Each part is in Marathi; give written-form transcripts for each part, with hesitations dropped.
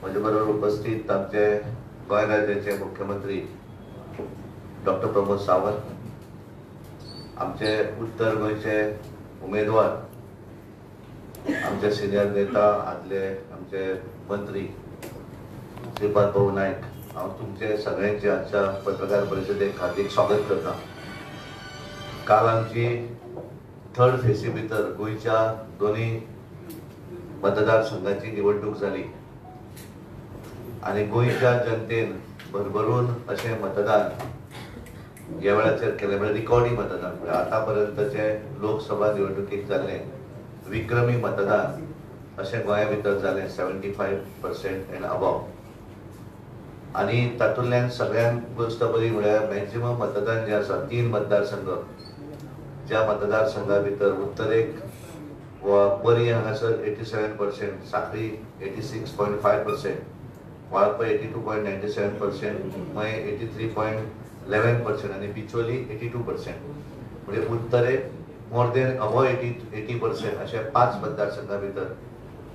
माझ्या बरोबर उपस्थित आमचे गोंय राज्याचे मुख्यमंत्री डॉक्टर प्रमोद सावंत, आमचे उत्तर गोयचे उमेदवार, आमचे सिनियर नेता आदले आमचे मंत्री श्रीपाद भाऊ नायक, हांव तुमचे सगळ्यांचे आजच्या पत्रकार परिशदेक हार्दिक स्वागत करता। काल आमची थर्ड फेसी भितर गोयच्या दोन्ही मतदारसंघाची निवडणूक जाली आणि गोयच्या जनतेन भरभरून असे मतदान ह्या वेळाचेर केले, म्हणजे रिकॉर्डिंग मतदान, म्हणजे आतापर्यंतचे लोकसभा निवडणुकीक जाल्ले विक्रमी मतदान असे गोंया भितर जाले 75% एंड अबव। आणि तातूंतल्यान सगळ्यान गोष्ट बरी म्हळ्यार मॅक्झिमम मतदान जे आसा 3 मतदारसंघ, ज्या मतदारसंघा भितर उत्तरेक व परी हांगासर 87%, साखळी 86.5%, वाळपय 82.97%, मय 83.11% आणि बिचोली 82%, म्हणजे उत्तरेक मोर देन अबव 80% अशा 5 मतदारसंघा भितर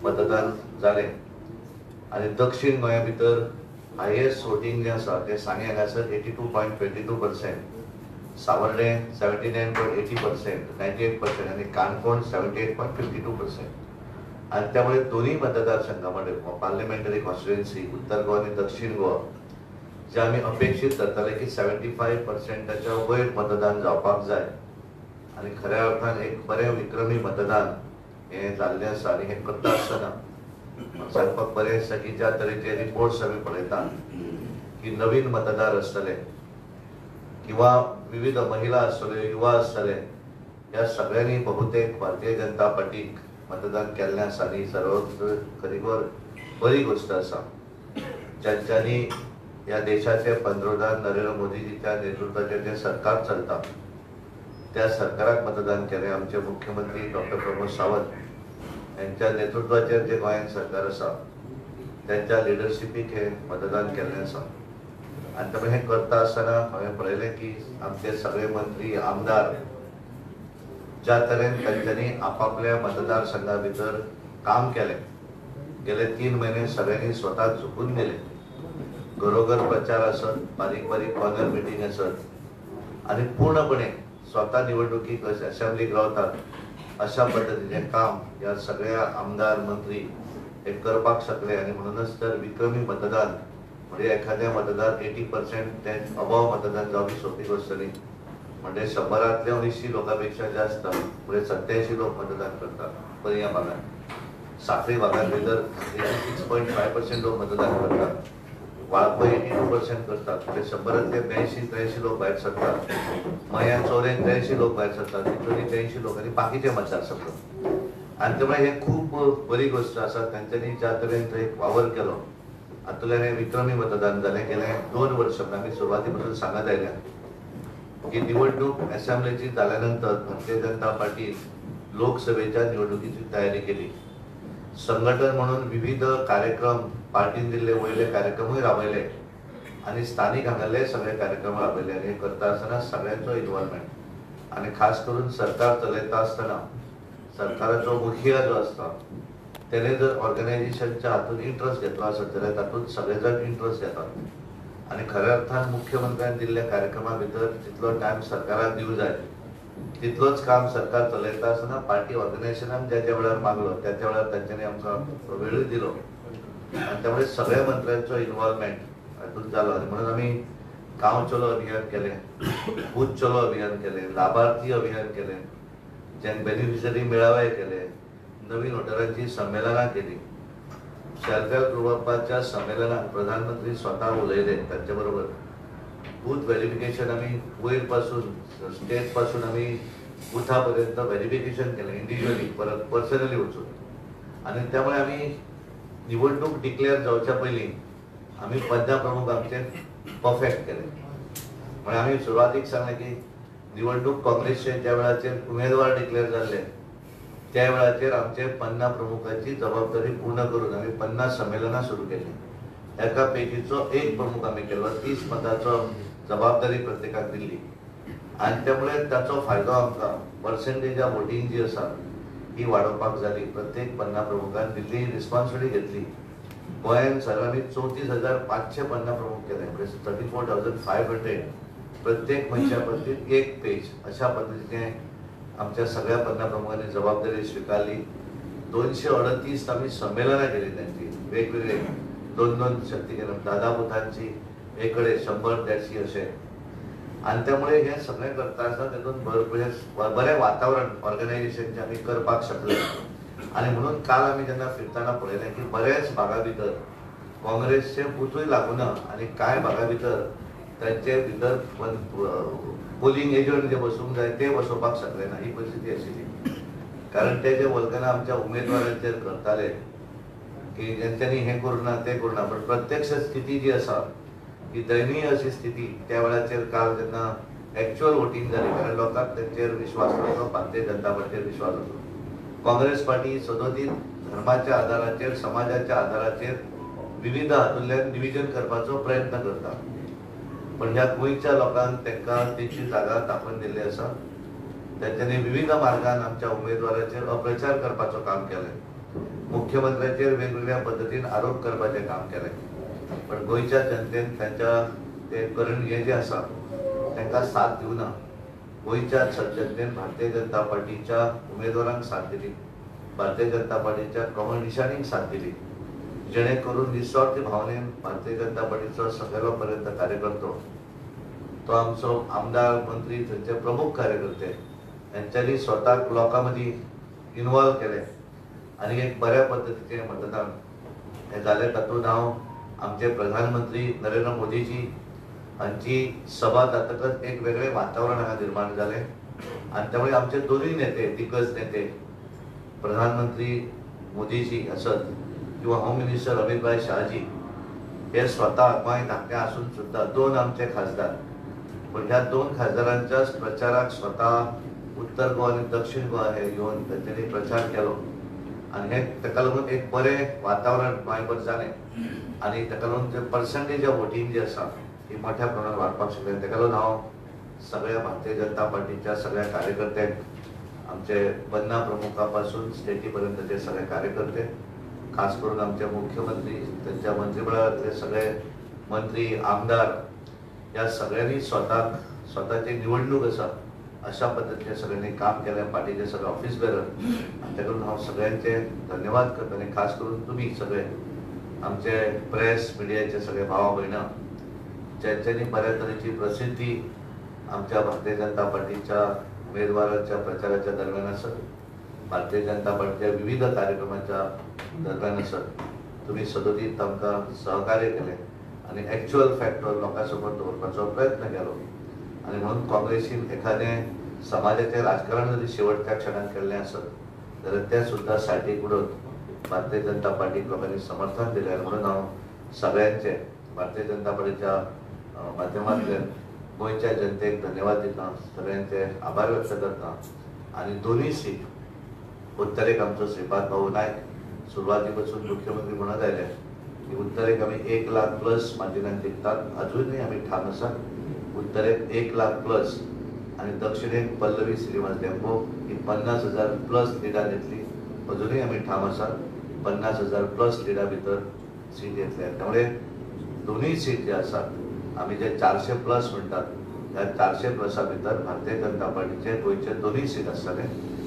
मतदान जाले। आणि दक्षिण गोंया भितर हायेस्ट वोटिंग जे आसा ते सांगे हांगासर 82.22%, सावर्डे 79.80%, 98% आणि काणकोण 78.52%। आणि त्यामुळे दोन्ही मतदारसंघामध्ये पार्लिमेंटरी कॉन्स्टिट्युएन्सी उत्तर गोवा आणि दक्षिण गोवा जे आम्ही अपेक्षित करताले की 75%च्या वयर मतदान जावपाक जाय आणि खऱ्या अर्थान एक बरें विक्रमी मतदान हे जाल्लें आसा। आणि हे करता आसतना सांगपाक बरें आसा की ज्या तरेचे रिपोर्ट्स आमी पळयता की नवीन मतदार आसतले किंवा विविध महिला आसतल्यो, युवा आसतले, ह्या सगळ्यांनी बहुतेक भारतीय जनता पार्टीक मतदान केल्लें आसा आनी सर्वच खरीखर बरी गोष्ट आसा। ज्यांच्यांनी ह्या देशाचे पंतप्रधान नरेंद्र मोदीजीच्या नेतृत्वाचेर जे सरकार चलता त्या सरकाराक मतदान केलें। आमचे मुख्यमंत्री डॉक्टर प्रमोद सावंत यांच्या नेतृत्वाचेर जे गोंयांत सरकार आसा त्यांच्या लिडरशिपीक हे मतदान केल्लें आसा। आणि त्यामुळे हे करता आसतना हांवें पळयलें की आमचे सगळे मंत्री आमदार ज्या तरेन तांच्यांनी आपापल्या मतदारसंघा भितर काम केलें, गेले 3 महिने सगळ्यांनी स्वता झुकून दिले, घरोघर प्रचार आसत, बारीक बारीक कॉर्नर मिटींग आसत आणि पूर्णपणे स्वता निवडणुकीक असेंब्लीक रावतात अशा पद्धतीचे काम या सगळ्या आमदार मंत्री हे करपाक शकले। आणि म्हणूनच तर विक्रमी मतदान म्हणजे एखाद्या मतदार 80% ते अबव मतदान जावची सोपी गोष्ट न्ही, म्हणजे 100तल्या 19 लोकांपेक्षा जास्त म्हणजे 87 लोक मतदान करतात। पण या भागात साखळी भागात भितर 86.5% लोक मतदान करतात, वाळपय 82% करतात, म्हणजे 100तले 82-83 लोक भायर सरतात, मया 84 लोक भायर सरतात, बिचोली 83 लोक आणि बाकीचे मतदारसंघ। आणि त्यामुळे हे खूप बरी गोष्ट आसा। तांच्यांनी ज्या तरेन थंय वावर केलो हातूंतल्यान हे विक्रमी मतदान जालें। गेले 2 वर्ष आमी सुरवाती पासून सांगत आयल्या की निवडणूक असेंब्लीची जाल्या नंतर भारतीय जनता पार्टी लोकसभेच्या निवडणुकीची तयारी केली। संघटन म्हणून विविध कार्यक्रम पार्टीन दिल्ले वयले कार्यक्रमूय राबयले आणि स्थानिक हांगाले सगळे कार्यक्रम राबयले। आणि हे करता आसतना सगळ्यांचो इन्वॉल्वमेंट आणि खास करून सरकार चलयता आसतना सरकाराचो मुखिया जो आसता तेणे जर ऑर्गनायझेशनच्या हातून इंट्रस्ट घेतलो आसत जाल्यार तातूंत सगळे जण इंट्रस्ट घेतात। आणि खऱ्या अर्थान मुख्यमंत्र्यान दिल्ल्या कार्यक्रमा भितर जितलो टायम सरकाराक दिवं जाय तितलोच काम सरकार चलयता आसतना पार्टी ऑर्गनायझेशनान ज्या ज्या वेळार मागलो त्या त्या वेळार तांच्यांनी आमकां वेळूय दिलो। आणि त्यामुळे सगळ्या मंत्र्यांचो इन्वॉल्वमेंट हातूंत जालो। आणि म्हणून आमी गांव चलो अभियान केलें, बूथ चलो अभियान केलें, लाभार्थी अभियान केलें, ज्यांक बेनिफिशरी मेळावे केले, नवीन वोटरांची संमेलनां केली, सेल्फ हेल्प ग्रुपाच्या संमेलनात प्रधानमंत्री स्वतः उलयले तांचे बरोबर, बूथ व्हेरिफिकेशन आमी वयर पासून स्टेट पासून आमी बुथा पर्यंत व्हेरिफिकेशन केलें इंडिव्हिज्युअली, परत पर्सनली वचून। आणि त्यामुळे आमी निवडणूक डिक्लेअर जावच्या पयलीं आमी पंजा प्रमुख आमचे परफेक्ट केले। म्हणजे आमी सुरवातीक सांगलें की निवडणूक काँग्रेसचे ज्या वेळाचेर उमेदवार डिक्लेअर जाल्ले त्या वेळाचेर आमचे 50 प्रमुखांची जबाबदारी पूर्ण करून आमी 50 संमेलनां सुरू केली। एका पैकीचो एक प्रमुख आमी केलो, 30 मतांचो जबाबदारी प्रत्येकाक दिल्ली। आणि त्यामुळे ताचो फायदो आमकां पर्सेंटेज ऑफ वोटिंग जी आसा ही वाडोवपाक जाली। प्रत्येक 50 प्रमुखान दिल्ली रिस्पॉन्सिबिलिटी घेतली गोंयांत सरांनी 34,500 पन्ना प्रमुख केले, म्हणजे 34,500 प्रत्येक मनशा पद्दतीन एक पेज अशा पद्धतीने आमच्या सगळ्या पन्ना प्रमुखांनी जबाबदारी स्वीकारली. 238 आम्ही संमेलनं केली त्यांची, वेगवेगळे 2-2 शक्ती केंद्र, दादा बुथांची एकडे 100-150 असे. आणि त्यामुळे हे सगळें करता आसतना तातूंत बरें वातावरण ऑर्गनायझेशनचें आमी करपाक शकले. आणि म्हणून काल आम्ही जेन्ना फिरताना पळयलें की बरेच भागा भितर काँग्रेसचे बुथूय लागूना आणि कांय भागा भितर त्यांचे भितर पोलिंग एजंट जे बसूंक जाय ते बसोवपाक शकले ना, ही परिस्थिती आशिल्ली. कारण ते जे वल्गना आमच्या उमेदवारांचेर करताले की जेंच्यांनी हे करूना ते करूना, पण प्रत्यक्ष स्थिती जी आसा ही दयनीय अशी स्थिती त्या वेळाचेर काल जेन्ना एक्च्युअल वोटिंग जाली, कारण लोकांक तेंचेर विश्वास नासलो, भारतीय जनता पार्टीचेर विश्वास नासलो. काँग्रेस पार्टी सदोदीत धर्माच्या आधाराचेर, समाजाच्या आधाराचेर विविध हातूंतल्यान डिव्हिजन करपाचो प्रयत्न करता. पण ह्या गोंयच्या लोकांक तांकां तेची जागा तापोवन दिल्ली आसा. तेंच्यांनी विविध मार्गान आमच्या उमेदवाराचेर अपप्रचार करपाचो काम केलें, मुख्यमंत्र्याचेर वेगवेगळ्या पद्दतीन आरोप करपाचें काम केलें. पण गोंयच्या जनतेन तांच्या ते करण हे जे आसा तांकां साथ दिवना. गोंयच्या जनतेन भारतीय जनता पार्टीच्या उमेदवारांक साथ दिली, भारतीय जनता पार्टीच्या कमळ निशाणीक साथ दिली, जेणे करून निस्वार्थी भावनेन भारतीय जनता पार्टीचो सकयलो पर्यंत कार्यकर्तो, तो आमचो आमदार, मंत्री, थंयचे प्रमुख कार्यकर्ते यांच्यानी स्वताक लोकां मदीं इन्वॉल्व केले आणि एक बऱ्या पद्धतीचें मतदान हे जालें. तातूंत हांव आमचे प्रधानमंत्री नरेंद्र मोदीजी हांची सभा जातकच एक वेगळे वातावरण हांगा निर्माण जालें. आणि त्यामुळे आमचे दोनूय नेते, दिग्गज नेते, प्रधानमंत्री मोदीजी आसत किंवा होम मिनिस्टर अमित भाई शाहजी, हे स्वतः गोंय धाकटें आसून सुद्धा 2 आमचे खासदार, पण ह्या 2 खासदारांच्याच प्रचाराक स्वतः उत्तर गोवा आणि दक्षिण गोवा हे येवन तांच्यांनी प्रचार केलो. आणि हे ताका लागून एक बरें वातावरण गोंयभर जालें आणि ताका लागून जे पर्संटेज ऑफ वोटींग जी आसा ही मोठ्या प्रमाणात वाडपाक शकलें. ताका लागून हांव सगळ्या भारतीय जनता पार्टीच्या सगळ्या कार्यकर्त्यांक, आमचे पन्ना प्रमुखा पासून स्टेटी पर्यंतचे सगळे कार्यकर्ते, खास करून आमचे मुख्यमंत्री, त्यांच्या मंत्रिमंडळातले सगळे मंत्री, आमदार, या सगळ्यांनी स्वतःची निवडणूक आसा अशा पद्धतीने सगळ्यांनी काम केलें, पार्टीचे सगळे ऑफिस बेरर. आणि ताका लागून हांव सगळ्यांचे धन्यवाद करता. आणि खास करून तुमी सगळे आमचे प्रेस मिडियाचे सगळे भावा भयणां, ज्यांच्यांनी बऱ्या तरेची प्रसिद्धी आमच्या भारतीय जनता पार्टीच्या उमेदवारांच्या प्रचाराच्या दरम्यान आसत, भारतीय जनता पार्टीच्या विविध कार्यक्रमाच्या दरम्यान आसत. तुम्ही सदोदीत आमकां सहकार्य केलें आणि एक्च्युअल फॅक्टर लोकांसमोर दवरपाचो प्रयत्न केलो. आणि म्हणून काँग्रेसीन एखादें समाजाचें राजकारण जरी शेवटच्या क्षणाक केल्लें आसत जाल्यार तें सुद्दां सायडीक उडोवन भारतीय जनता पार्टीक लोकांनी समर्थन दिलें. म्हणून हांव सगळ्यांचे भारतीय जनता पार्टीच्या माध्यमांतल्यान गोंयच्या जनतेक धन्यवाद दिता, सगळ्यांचे आभार व्यक्त करता. आणि दोनूय सीट उत्तरेक आमचो श्रीपाद भाऊ नायक सुरवाती पासून मुख्यमंत्री म्हणत आयले की उत्तरेक आमी 1 लाख प्लस मार्जिनान जिखतात. अजूनय आमी ठाम आसा, उत्तरेक 1 लाख प्लस आणि दक्षिणेक पल्लवी श्रीनिवास डेंपो ही 50,000 प्लस लिडार येतली. अजूनय आमी ठाम आसा, 50,000 प्लस लिडा भितर सीट येतले. त्यामुळे दोनूय सीट जे आसात, आमी जे 400 प्लस म्हणटात, ह्या 400 प्लसा भितर भारतीय जनता पार्टीचे गोंयचे दोनूय सीट आसतले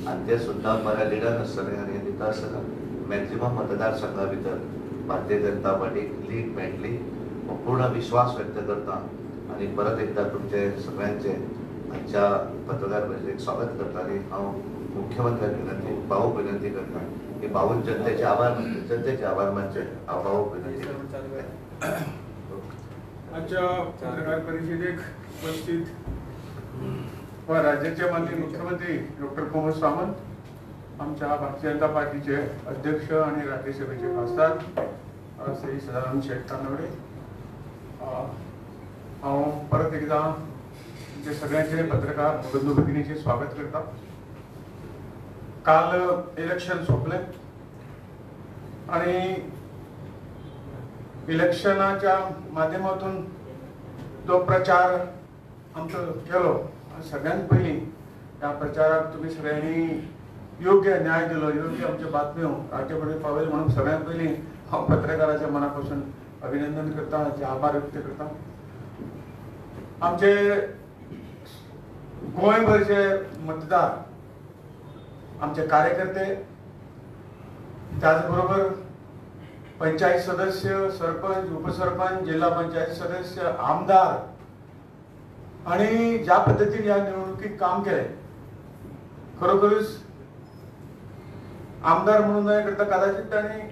आणि ते सुद्दां बऱ्या लिडान आसतले. आणि हे दिता आसतना मॅक्झिमम मतदारसंघा भितर भारतीय जनता पार्टीक लीड मेळटली हो पूर्ण विश्वास व्यक्त करता. आणि परत एकदा तुमचे सगळ्यांचे आजच्या पत्रकार परिशदेक स्वागत करता. आणि हांव मुख्यमंत्र्याक विनंती करता की भाऊन जनतेचे आभार मानचे. हांव भाऊक विनंती करता. आजच्या पत्रकार परिषदेक उपस्थित राज्याचे मंत्री, मुख्यमंत्री डॉक्टर प्रमोद सावंत, आमच्या भारतीय जनता पार्टीचे अध्यक्ष आणि राज्यसभेचे खासदार श्री सदानंद शेठ कानवडे, हांव परत एकदा तुमचे सगळ्यांचे पत्रकार बंधू भगिनीचे स्वागत करता. काल इलेक्शन सोंपले आणि इलेक्शनाच्या माध्यमातून जो प्रचार आमचो केलो, सगळ्यांत पयलीं ह्या प्रचाराक तुम्ही सगळ्यांनी योग्य न्याय दिलो, योग्य आमच्यो बातम्यो राज्यभरात पावयल्यो म्हणून सगळ्यांत पयलीं हांव पत्रकाराच्या मनापासून अभिनंदन करता, हांचे आभार व्यक्त करता. आमचे गोंयभरचे मतदार, आमचे कार्यकर्ते, त्याचबरोबर पंचायत सदस्य, सरपंच, उपसरपंच, जिल्हा पंचायत सदस्य, आमदार आणि ज्या पद्धतीने या निवडणुकीत काम केले, खरोखरच आमदार म्हणून नाही करता कदाचित त्यांनी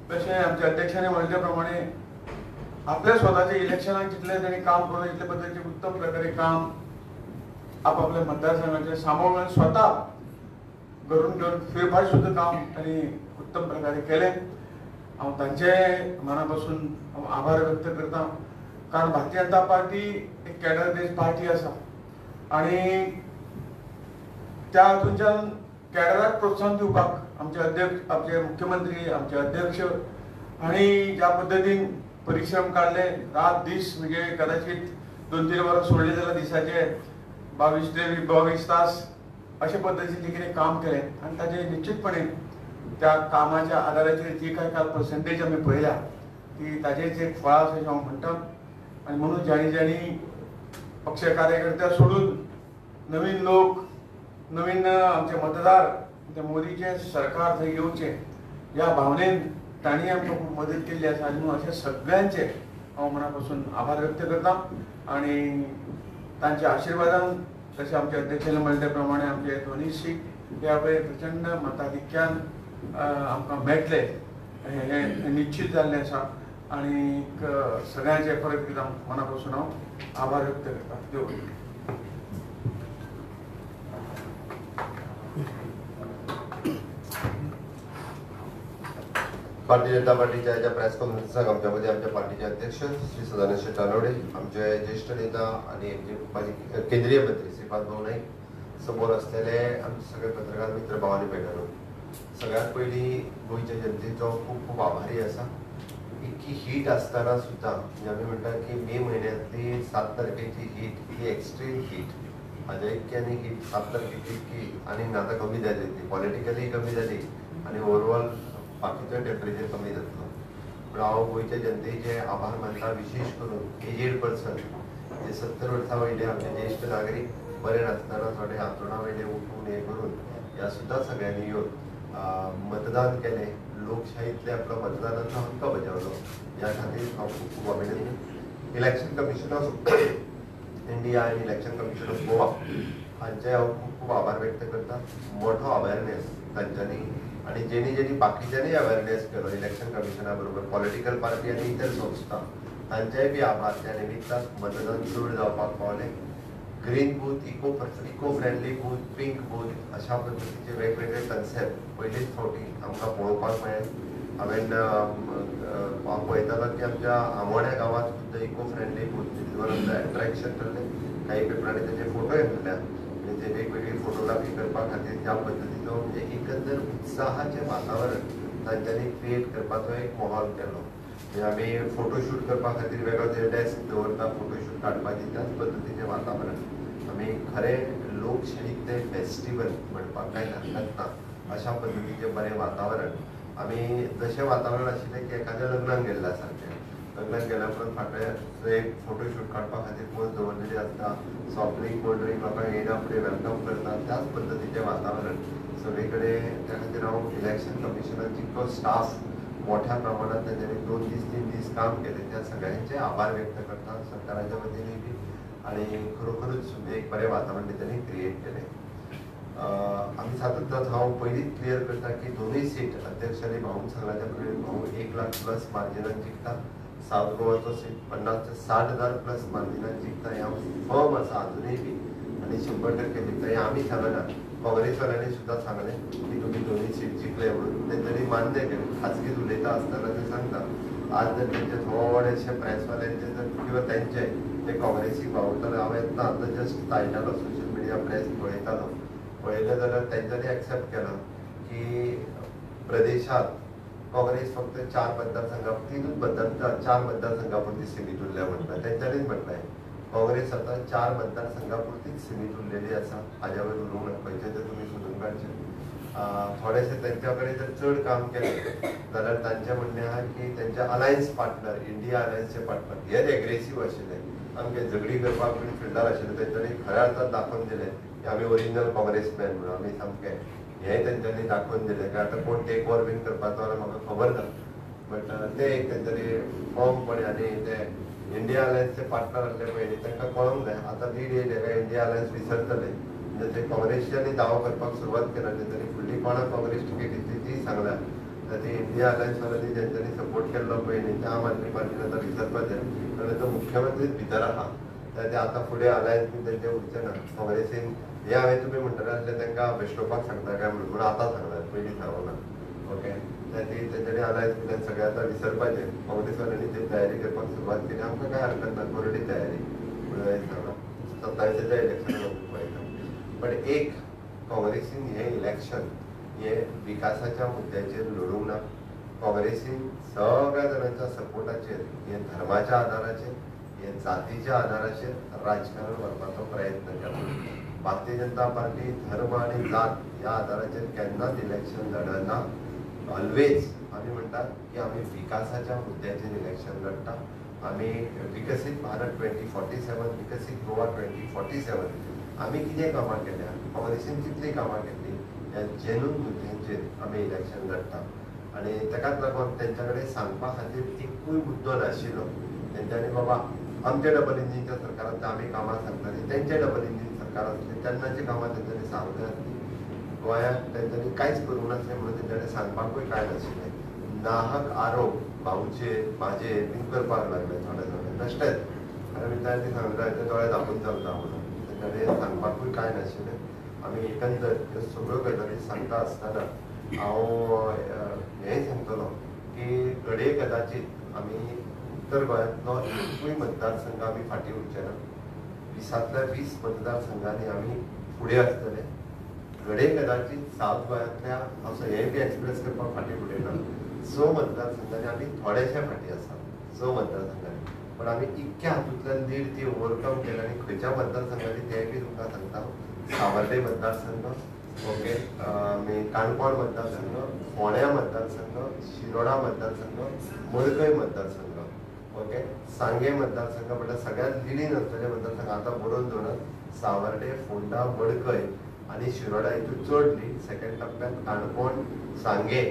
जसे आमच्या अध्यक्षाने म्हटल्याप्रमाणे आपल्या स्वतःच्या इलेक्शनात जितले त्यांनी काम करून इतल्या पद्धतीचे उत्तम प्रकारे काम आपापल्या मतदारसंघाचे सामावून स्वतः घरून घेऊन फेरफार सुद्धा काम त्यांनी उत्तम प्रकारे केले. हांव तांचे मनापासून आभार व्यक्त करता. कारण भारतीय जनता पार्टी एक कॅडर बेस्ड पार्टी आसा आणि त्या हातूंच्यान कॅडराक प्रोत्साहन दिवपाक आमचे अध्यक्ष, आमचे मुख्यमंत्री, आमचे अध्यक्ष आणि ज्या पद्धतीन परिश्रम काढले, रात दीस म्हणजे कदाचित 2-3 वरां सोडले जाल्यार दिसाचे 22 तास अशा पद्धतीने कितें काम केले आणि ताचे निश्चितपणे त्या कामाच्या आधाराचेर जी काय काल पर्सेंटेज आमी पळयल्या ती ताचेच एक फळ आसा अशें हांव म्हणटा. आणि म्हणून ज्यांनी पक्ष कार्यकर्त्या सोडून नवीन लोक, नवीन आमचे मतदार त्या मोदीचे सरकार थंय येवचे ह्या भावनेन तांणी आमकां खूब मदत केल्ली आसा. आनी म्हणून अशा सगळ्यांचे हांव मनापासून आभार व्यक्त करता. आणि तांच्या आशिर्वादान तशें आमच्या अध्यक्षान म्हणल्या प्रमाणे आमचे दोनूय सीट ह्या वेळेर प्रचंड मताधिक्यान आमकां मेळटले हे निश्चित जाल्लें आसा. आणि सगळ्यांचे परत एकदा मनापासून हांव आभार व्यक्त करता. देव बरें. भारतीय जनता पार्टीच्या या प्रेस कॉन्फरन्साक आमच्यामध्ये आमच्या पार्टीचे अध्यक्ष श्री सदानंद शेट तानवडे, आमचे ज्येष्ठ नेता आणि आमचे केंद्रीय मंत्री श्रीपाद भाऊ नाईक, समोर असलेले आमचे सगळे पत्रकार मित्र भावांनी भेटलो. सगळ्यात पयलीं गोंयच्या जनतेचो खूब खूब आभारी आसा. इतकी हीट असताना सुद्धा आम्ही म्हणतात की मे महिन्यातली 7 तारखेची हीट ही एक्स्ट्रीम हीट, अजैक्यानी हीट 7 तारखेची इतकी आणि आता कमी जाली, ती पॉलिटिकली कमी जाली आणि ओवरऑल बाकीचं टेम्परेचर कमी जातलो. पण हांव गोंयच्या जनतेचे आभार मानता, विशेष करून एजेड पर्सन जे 70 वर्सां वयले आमचे ज्येष्ठ नागरीक बरे नासतना थोडे हांतरुणा वयले उठून हे करून ह्या सुद्धा सगळ्यांनी येवन मतदान केले, लोकशाहीतले आपलो मतदानाचो हक्क बजावलो. ह्या खातीर हांव खूब खूब अभिनंदन. इलेक्शन कमिशन ऑफ इंडिया आनी इलेक्शन कमिशन ऑफ गोवा हांचे हांव खूब खूब आभार व्यक्त करता. मोठो अवेरनेस तांच्यांनी आणि जेणी बाकीच्यांनी अवेरनेस केलो इलेक्शन कमिशना बरोबर, पॉलिटिकल पार्टी आनी इतर संस्था तांचेय बी आभार. त्या निमित्तान मतदान चड जावपाक पावलें. Green booth, eco friendly booth, pink booth अशा पद्धतीचे वेगवेगळे कन्सेप्ट पयलींच फावटी आमकां पळोवपाक मेळ्ळे. हांवें पळयतालो की आमच्या आमोण्या गांवांत सुद्दां इको फ्रेंडली बूथ अट्रॅक्शन ठरलें. काही पेपरांनी ताचे फोटोय घातल्या आनी ते वेगवेगळी फोटोग्राफी करपा खातीर ज्या पद्धतीचो म्हणजे एकंदर उत्साहाचें वातावरण तांच्यांनी क्रिएट करपाचो एक माहोल केलो. आमी फोटोशूट करपा खातीर वेगळो डेस्क दवरता, फोटोशूट काडपाची त्याच पद्धतीचें वातावरण. आमी खरें लोकशाहीतले फेस्टिवल म्हणपाक कांय हरकत ना अशा पद्धतीचें बरें वातावरण. आमी जशें वातावरण आशिल्लें की एखाद्या लग्नाक गेल्ल्या सारकें. लग्नाक गेल्या उपरांत फाटल्यान एक फोटोशूट काडपा खातीर पोज दवरलेली आसता, सॉफ्ट ड्रिंक कोल्ड ड्रिंक लोकांक येयना फुडें वेलकम करता, त्याच पद्धतीचें वातावरण सगळे कडेन. त्या खातीर हांव इलेक्शन कमिशनाक जितको स्टाफ मोठ्या प्रमाणात तांच्यांनी 2 दीस 3 दीस काम केले त्या सगळ्यांचे आभार व्यक्त करता सरकाराच्या वतीने बी. आणि खरोखरच एक बरें वातावरण त्यांनी क्रिएट केलें. आमी सातत्यान हांव पयलींच क्लियर करता की दोनूय सीट अध्यक्षांनी भाऊन सांगला त्या प्रमाणे भाऊ 1 लाख प्लस मार्जिनान जिखता. सावथ गोवाचो सीट 50 ते 60,000 प्लस मार्जिनान जिखता. ह्या फर्म आसा अजुनूय बी आनी 100% जिखता. हें आमी सांगना, काँग्रेसवाल्यांनी सुद्धा सांगलें की तुमी दोनूय सीट जिखले म्हणून. तेंच्यांनी मान्य केलें. खाजगीत उलयता आसतना ते सांगता. आज जर तेंचे थोडेशे प्रेसवाल्यांचे जर किंवा तेंचे ते काँग्रेसीक वावरताले, हांव येतना आतां जस्ट आयतालो सोशल मिडिया प्रेस पळयलें जाल्यार तेंच्यांनी एक्सेप्ट केलां की प्रदेशात काँग्रेस फक्त 4 मतदारसंघा 4 मतदारसंघा पुरती सीमीत उरल्या म्हणटा. तेंच्यांनीच म्हटलें काँग्रेस आता 4 मतदारसंघा पुरतीच सीमीत उरलेली आसा. हाज्या वयर उलोवंक खंयचें तें तुमी सोदून काडचें. थोडेशे त्यांच्या कडेन जर चड काम केलें जाल्यार तांचें म्हणणें आहा की त्यांचे अलायन्स पार्टनर इंडिया अलायन्सचे पार्टनर हेच एग्रेसीव आशिल्ले आमगे झगडी करपाक बीन फिल्डार आशिल्ले तेंच्यांनी खऱ्या अर्थान दाखोवन दिलें की आमी ओरिजिनल काँग्रेसमॅन म्हणून आमी सामके हेंय तेंच्यांनी दाखोवन दिलें की आतां कोण टेक ओवर बीन करपाचो जाल्यार म्हाका खबर ना बट ते एक तेंच्यांनी फॉर्मपणे आनी ते इंडिया अलायन्सचे पार्टनर आसले पळय तांकां कळोंक जाय आतां लीड येयले काय इंडिया अलायन्स विसरतले म्हणजे ते काँग्रेसच्यांनी दावो करपाक सुरवात केला तेंच्यांनी फुडली कोणाक काँग्रेस टिकेट दितली ती सांगल्या तर ते इंडिया अलायन्सवाल्यांनी जेंच्यांनी सपोर्ट केल्लो पळय न्ही त्या आम आदमी पार्टीन आतां विसरपाचें कारण तो मुख्यमंत्रीच भितर आहा तर ते आतां फुडें अलायन्स बी तेंचे उरचें ना काँग्रेसीन हे हांवें तुमी म्हणटले आसले तांकां बेश्टोवपाक सांगता काय म्हणून आतां सांगला पयलीं सांगना ओके तेंच्यांनी अलायन्स बिलायन्स सगळें आतां विसरपाचें काँग्रेसवाल्यांनी ती तयारी करपाक सुरवात केली आमकां काय हरकत ना कोरडी तयारी म्हणून हांवें सांगला 27 इलेक्शनाक पळयता पण एक काँग्रेसीन हे इलेक्शन हे विकासाच्या मुद्द्याचेर लडूंक ना काँग्रेसीन सगळ्या जाणांच्या सपोर्टाचेर हे धर्माच्या आदाराचेर हे जातीच्या आदाराचेर राजकारण व्हरपाचो प्रयत्न केला भारतीय जनता पार्टी धर्म आणि जात ह्या आदाराचेर केन्नाच इलेक्शन लडना ऑलवेज आमी म्हणटात की आमी विकासाच्या मुद्द्याचेर इलेक्शन लढटा आमी विकसीत भारत 2047 विकसीत गोवा 2047 आमी कितें कामां केल्या काँग्रेसीन कितली कामां केल्ली ह्या जेनून मुद्द्यांचेर आमी इलेक्शन लढटा आनी ताकाच लागून तेंच्या कडेन सांगपा खातीर एकूय मुद्दो नाशिल्लो तेंच्यांनी बाबा आमच्या डबल इंजिनच्या सरकारांत आमी कामां सांगतालीं तेंचे डबल इंजिन सरकार आसलें तेन्नाची कामां तेंच्यांनी सांगूंक नासलीं गोंयांत तेंच्यांनी कांयच करूंक नासलें म्हणून तेंच्यांनी सांगपाकूय कांय नाशिल्लें नाहक आरोप भाऊचे माझे बीन करपाक लागले थोडे थोडे बेश्टेच आनी तेंच्यांनी सांगता ते दोळे धांपून चलता म्हणून तेंच्यांनी सांगपाकूय कांय नाशिल्लें आमी एकंदर ह्यो सगळ्यो गजाली सांगता आसतना हांव हेंय सांगतलो की घडये कदाचित आमी उत्तर गोंयांतलो एकूय मतदारसंघ आमी फाटीं उरचे ना 20तल्या 20 मतदारसंघांनी आमी फुडें आसतले घडये कदाचित सावथ गोंयांतल्या हांव हें बी एक्सप्रेस करपाक फाटीं फुडें ना 6 मतदारसंघांनी आमी थोडेशे फाटीं आसा 6 मतदारसंघांनी पण आमी इतक्या हातूंतल्यान लीड ती ओवरकम केली आनी खंयच्या मतदारसंघांनी तें बी तुमकां सांगता सावर्डे मतदारसंघ ओके काणकोण मतदारसंघ फोंड्या मतदारसंघ शिरोडा मतदारसंघ मडकय मतदारसंघ ओके सांगे मतदारसंघ म्हणल्यार सगळ्यांत लिडीन आसलेले मतदारसंघ आतां बरोवन दवरात सावर्डे फोंडा मडकय आनी शिरोडा हितून चड लीड सेकंड टप्प्यात काणकोण सांगे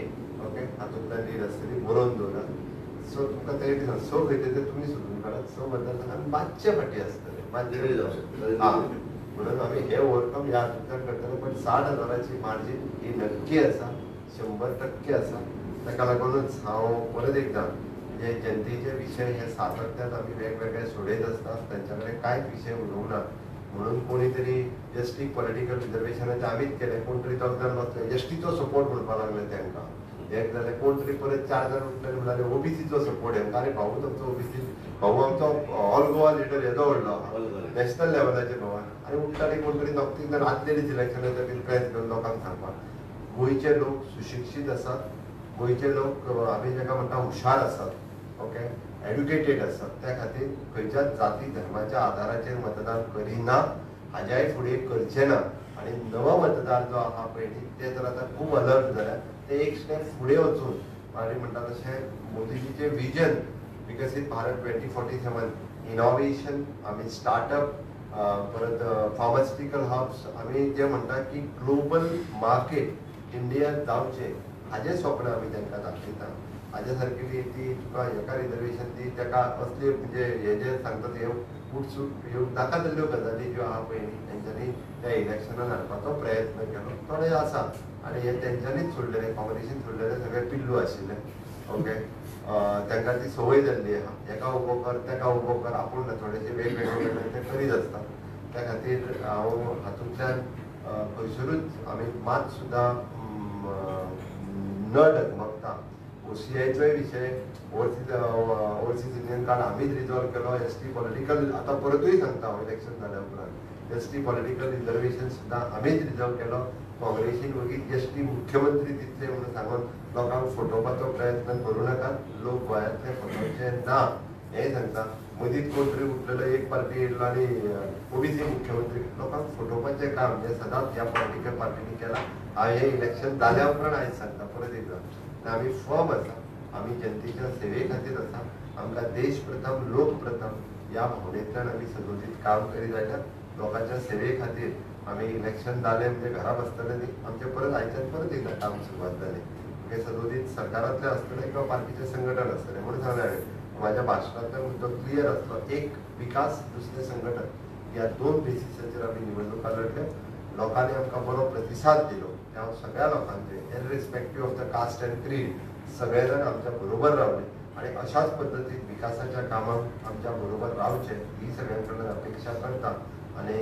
ओके हातूंतल्यान लीड आसतली बरोवन दवरात सो तुमकां ते स खंयचे ते तुमी सोदून काडात 6 मतदारसंघांत 500 फाटीं आसतले 500 जावं शकतले म्हणून आमी हे ओवरकम ह्या हातूंतल्यान करतले पण 60,000ची मार्जीन ही नक्की आसा 100% आसा ताका लागूनच हांव परत एकदां जे जनतेचे विशय हे सातत्यान आमी वेगवेगळे सोडयत आसतात तेंच्या कडेन कांयच विशय उलोवंक ना म्हणून कोणी तरी एसटी पॉलिटिकल रिजर्वेशनाचे आमीच केले कोण तरी दोग जाण बसले एसटीचो सपोर्ट म्हणपाक लागले तांकां एक जालें कोण तरी परत 4 जाण उठले म्हणाले ओबीसीचो सपोर्ट हेंका अरे भाऊ तुमचो ओबीसी भाऊ आमचो ऑल गोवा लिडर येदो व्हडलो नॅशनल लेवलाचेर भाऊ आनी उठताले कोण तरी दोग तीन जाण आदलेली इलेक्शनाचे बीन प्रेस घेवन लोकांक सांगपाक गोंयचे लोक सुशिक्षीत आसात गोंयचे लोक आमी जाका म्हणटा हुशार आसात ओके एड्युकेटेड आसात त्या खातीर खंयच्याच जाती धर्माच्या आधाराचेर मतदान करिना हाज्याय फुडें करचे ना आनी नवो मतदार जो आहा पळय न्ही ते जर आतां खूब अलर्ट जाल्यार ते एक स्टेप फुडें वचून आनी म्हणटा तशें मोदीजीचें विजन विकसीत भारत 2047 इनोव्हेशन आमी स्टार्टअप परत फार्मास्युटिकल हब्स आमी जे म्हणटा की ग्लोबल मार्केट इंडियात जावचें हाजें स्वप्न आमी तांकां दाखयता हाजे सारकेली ती तुका हेका रिजर्वेशन दी ताका असले म्हणजे हे जे सांगतात हे उठसूट ह्यो नाका जाल्ल्यो गजाली ज्यो आहा पळय तेंच्यांनी त्या इलेक्शनान हाडपाचो प्रयत्न केलो थोडे आसा आनी हे तेंच्यांनीच सोडलेले काँग्रेसीन सोडलेले सगळे पिल्लू आशिल्ले ओके तांकां ती संवय जाल्ली आहा हेका उबो कर तेका उबो कर आपूण थोडेशे वेगवेगळे गजाली ते करीत आसता त्या खातीर हांव हातूंतल्यान खंयसरूच आमी मात सुद्दां न डगमगता ओसीआयचोय विशय ओवरसीज इंडियन कार्ड आमीच रिजॉल्व केलो एसटी पॉलिटिकल आतां परतूय सांगता हांव इलेक्शन जाल्या उपरांत एसटी पॉलिटिकल रिजर्वेशन सुद्दां आमीच रिजॉल्व केलो काँग्रेसीन वगीच एसटी मुख्यमंत्री दितले म्हणून सांगून लोकांक फटोवपाचो प्रयत्न करूं नाकात लोक गोंयांतले फटोवचे ना हे सांगता मदींच कोण तरी उठलेलो एक पार्टी येयलो आणि ओबीसी मुख्यमंत्री लोकांक फटोवपाचें काम जे सदांच ह्या पॉलिटिकल पार्टीनी केलां हांव हे इलेक्शन जाल्या उपरांत आयज सांगता परत एकदा आमी फर्म आसा आमी जनतेच्या सेवे खातीर आसा आमकां देश प्रथम लोक प्रथम ह्या भावनेंतल्यान आमी सदोदीत काम करीत आयल्यात लोकांच्या सेवे खातीर आमी इलेक्शन जालें म्हणजे घरा बसतले न्ही आमचें परत आयच्यान परत एकदा काम सुरवात जालें म्हणजे सदोदीत सरकारांतले आसतले किंवा पार्टीचे संघटन आसतले म्हणून सांगलें हांवें माझ्या भाशणांतल्यान मुद्दो क्लियर आसलो एक विकास दुसरें संघटन ह्या दोन बेसिसाचेर आमी निवडणुका लढले लोकांनी आमकां बरो प्रतिसाद दिलो हांव सगळ्या लोकांचे इररिस्पेक्टीव ऑफ द कास्ट एंड क्रीड सगळे जाण आमच्या बरोबर रावले आणि अशाच पद्दतीन विकासाच्या कामाक आमच्या बरोबर रावचे ही सगळ्यां कडल्यान अपेक्षा करता आणि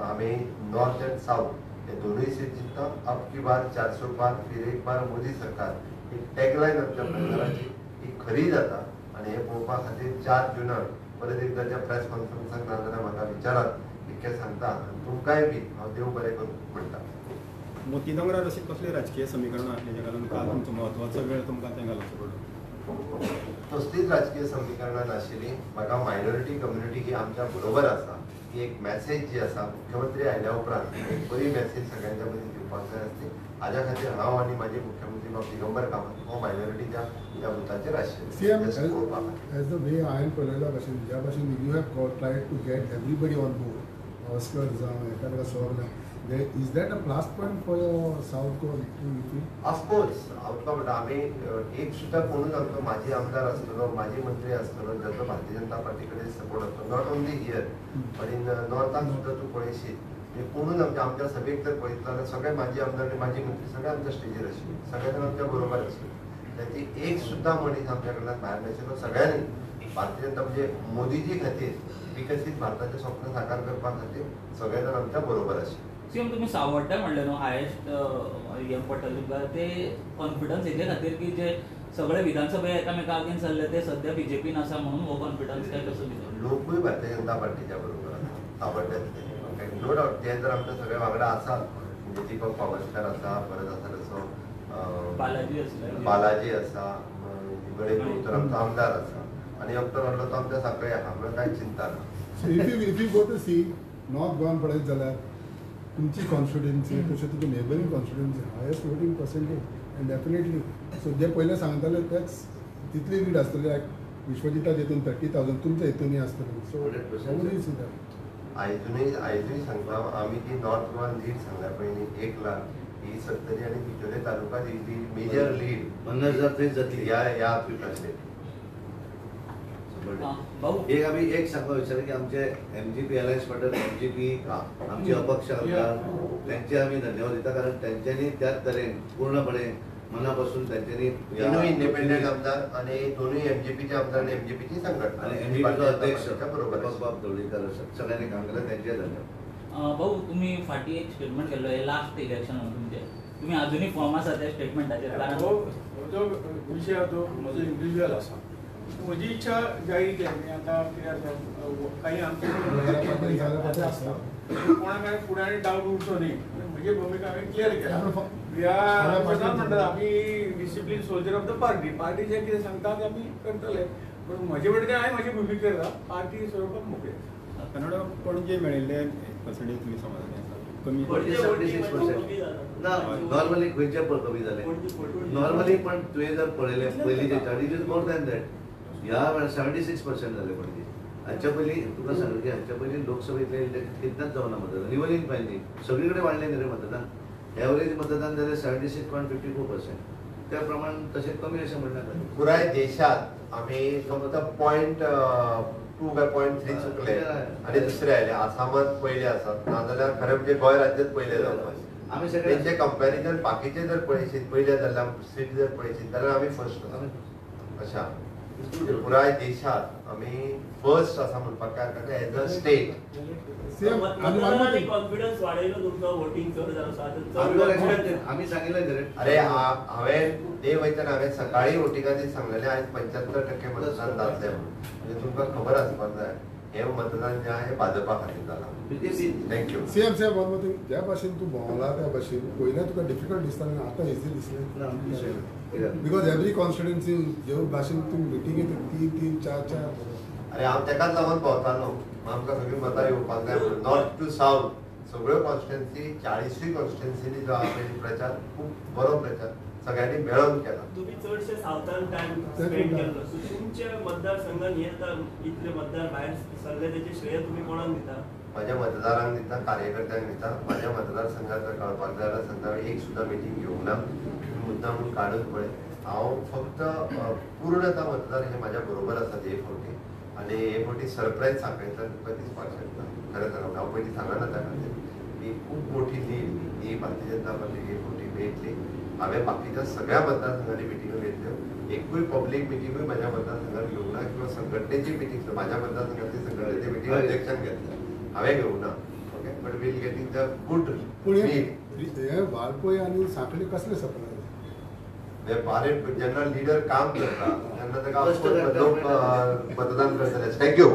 आमी नॉर्थ एंड साऊथ हे दोनूय सीट जिखता अब की बार 400 पार फिर एक बार मोदी सरकार ही टॅगलायन आमच्या प्रचाराची ही खरी जाता आणि हे पळोवपा खातीर 4 जुनाक परत एकदाच्या प्रेस कॉन्फरन्साक ना जाल्यार म्हाका विचारात इतकें सांगता आनी तुमकांय बी हांव देव बरें करूं म्हणटा मोती दोंगरार अशी कसली राजकीय समीकरणां आसली जेका लागून काल तुमचो म्हत्वाचो वेळ तुमकां थंय घालचो पडलो कसलीच राजकीय समीकरणां नाशिल्लीं म्हाका मायनॉरिटी कम्युनिटी ही आमच्या बरोबर आसा ही एक मॅसेज जी आसा मुख्यमंत्री आयल्या उपरांत एक बरी मॅसेज सगळ्यांच्या मदीं दिवपाक जाय आसली हाज्या खातीर हांव आनी म्हाजे मुख्यमंत्री बाब दिगंबर कामत हो मायनॉरिटीच्या ह्या बुथाचेर आशिल्ले as the way हांवें पळयल्या भशेन ज्या भशेन you have tried to get everybody on board ऑस्कर जावं एकामेका सॉग is that a plus point for your South Goa victory? Of course हांव म्हणटा आमी एक सुद्दां कोणूच आमचो माजी आमदार आसतलो माजी मंत्री आसतलो जाचो भारतीय जनता पार्टी कडेन सपोर्ट आसतलो not only here but in नॉर्थान सुद्दां तूं पळयशीत कोणूच आमच्या सभेक जर पळयत जाल्यार सगळे माजी आमदार आनी माजी मंत्री सगळे आमच्या स्टेजीर आशिल्ले सगळे जाण आमच्या बरोबर आशिल्ले त्याची एक सुद्दां मनीस आमच्या कडल्यान भायर नाशिल्लो सगळ्यांनी भारतीय जनता म्हणजे मोदीजी खातीर विकसीत भारताचें स्वप्न साकार करपा खातीर सगळे जाण आमच्या बरोबर आशिल्ले सीएम तुम्ही सावड्ड्या म्हणले न्हू हायेस्ट हें पडटलें तुमकां ते कॉन्फिडन्स हेजे खातीर की जे सगळे विधानसभे एकामेका अगेन्स्ट जाल्ले ते सध्या बीजेपीन आसा म्हणून हो कॉन्फिडन्स काय कसो दिसता लोकूय भारतीय जनता पार्टीच्या बरोबर आसा सावड्ड्यातले नो डावट जे जर आमचे सगळे वांगडा आसात म्हणजे दीपक पावसकर आसा परत आसा तसो बालाजी आसा गणेश तर आमचो आमदार आसा आनी डॉक्टर व्हडलो तो आमच्या सगळे आहा म्हणून कांय चिंता ना So if you go to see north गोवान पळयत जाल्यार तुमची कॉन्फिडन्सी तशें तुका neighbouring constituency highest voting percentage and definitely so जे पयले सांगताले तेच तितली लीड आसतली लायक विश्वजिता हितून 30,000 तुमच्या हितूनय आसतली सो आयजूय सांगता आमी जी नॉर्थ गोवान लीड सांगल्या पळय न्ही 1 लाख ही सत्तरी आनी बिचोले तालुका ही मेजर लीड 50,000 थंय जातली ह्या पिठाचेर एक आम्ही एक सांगू विचार की आमचे एमजीपी अलायन्स पार्टनर एमजीपी आमचे अपक्ष आमदार त्यांचे आम्ही धन्यवाद देता कारण त्यांच्यानी त्याच तरेन पूर्णपणे मनापासून त्यांच्यानी दोनूय इंडिपेंडंट आमदार आणि दोनूय एमजीपीचे आमदार आणि एमजीपीची संघटना आणि एमजीपीचो अध्यक्ष बरोबर बाब दवळीकर सगळ्यांनी काम केलं त्यांचे धन्यवाद भाऊ तुम्ही फाटी एक स्टेटमेंट केल्लो हे लास्ट इलेक्शन तुमचे तुम्ही अजूनही फॉर्म आसा त्या स्टेटमेंटाचेर कारण हो जो विषय तो म्हजो इंडिव्हिज्युअल आसा म्हजी इच्छा जाहीर केली आता कित्याक काही आमचे कोणाकडे फुडारी डावट उरचो न्ही म्हजी भूमिका हांवें क्लियर केला ह्या म्हणटात आमी discipline soldier of the party party जे कितें सांगता ते आमी करतले पूण म्हजे वटेन हांवें म्हाजी भूमिका केला पार्टी सोडपाक मोकळे कन्नड पणजे मेळिल्ले पर्सेंटेज तुमी समाधानी आसा कमी 46% ना नॉर्मली खंयचे पण कमी जाले नॉर्मली पण तुवें जर पळयले पयलींचे 30 इज मोर दॅन दॅट ह्या 76% झाले पणजे हाच्या पयलीं तुका सांगलें की हाच्या पयलीं लोकसभेतले कितनाच जावना मतदान इवन इन पणजे सगळीकडे वाडलें न्ही रे मतदान एवरेज मतदान जालें 76.54% त्या प्रमाण तशें कमी अशें म्हणनाका पुराय देशात आमी फक्त 0.2 काय 0.3 चुकले आणि दुसरे आयले आसामात पयले आसात नाजाल्यार खरें म्हणजे गोंय राज्यांत पयले जावपाक आमी सगळे तेंचे कंपॅरिजन बाकीचे जर पळयशीत पयले जाल्यार सीट जर पळयशीत जाल्यार आमी फर्स्ट अशा पुराय देशात आमी फर्स्ट आसा म्हणपाक काय हरकत एज अ स्टेट कॉन्फिडन्स वाडयलो तुमचो वोटिंग चड जालो आम्ही सांगितलं अरे हांवें ते वयतना हांवें सकाळी वोटिंगा दीस सांगलेलें आयज 75% मतदान जातलें म्हणून म्हणजे तुमकां खबर आसपाक जाय हे मतदान जे आहे भाजपा खातीर जालां thank you CM one more thing ज्या भाशेन तूं भोंवला त्या भाशेन पयलें तुका डिफिकल्ट दिसतालें आतां इझी दिसलें बिकॉज एवरी कॉन्स्टिट्युएन्सी जे भाशेन तूं मिटिंगेक 3-3, 4-4 आणि हांव तेकाच लागून भोंवतालो आमकां सगळीं मतां येवपाक जाय म्हणून नॉर्थ टू सावथ सगळ्यो कॉन्स्टिट्युएन्सी 40 कॉन्स्टिट्युएन्सीनी जो आहा प्रचार खूब बरो प्रचार सगळ्यांनी मेळून केला. तुम्ही चडशे सावथान टाइम स्पेंड केलो सो तुमच्या मतदारसंघात इतले मतदार भायर सरले त्याचे श्रेय तुम्ही कोणाक दिता? माझ्या मतदारांक दिता, कार्यकर्त्यांक दिता. माझ्या मतदारसंघात जर कळपाक जाय जाल्यार संध्याकाळी एक सुद्दां मिटींग घेवंक ना. मुद्दाम म्हणून काडून पळय. हांव फक्त पूर्णता मतदार हे माझ्या बरोबर आसात हे फावटी आनी हे फावटी सरप्रायज सांगयतल्यान तुका दिसपाक शकता. खरें सांगून हांव पयलीं सांगना त्या खातीर ही खूब मोठी लीड ही भारतीय जनता पार्टीक हे फावटी मेळटली. हांवें बाकीच्या सगळ्या मतदारसंघांनी मिटिंगो घेतल्यो. एकूय पब्लीक मिटिंगूय माझ्या मतदारसंघात घेवंक ना किंवा संघटनेची मिटींग माझ्या मतदारसंघातली संघटनेची मिटींग अध्यक्षान घेतल्या. हांवें घेवंक ना. Okay but we'll getting the good पूण लीड. हे वाळपय आनी सांखळे कसले सप्लाय जेन्ना लिडर काम करता तेन्ना ताका लोक मतदान करतले. थँक्यू.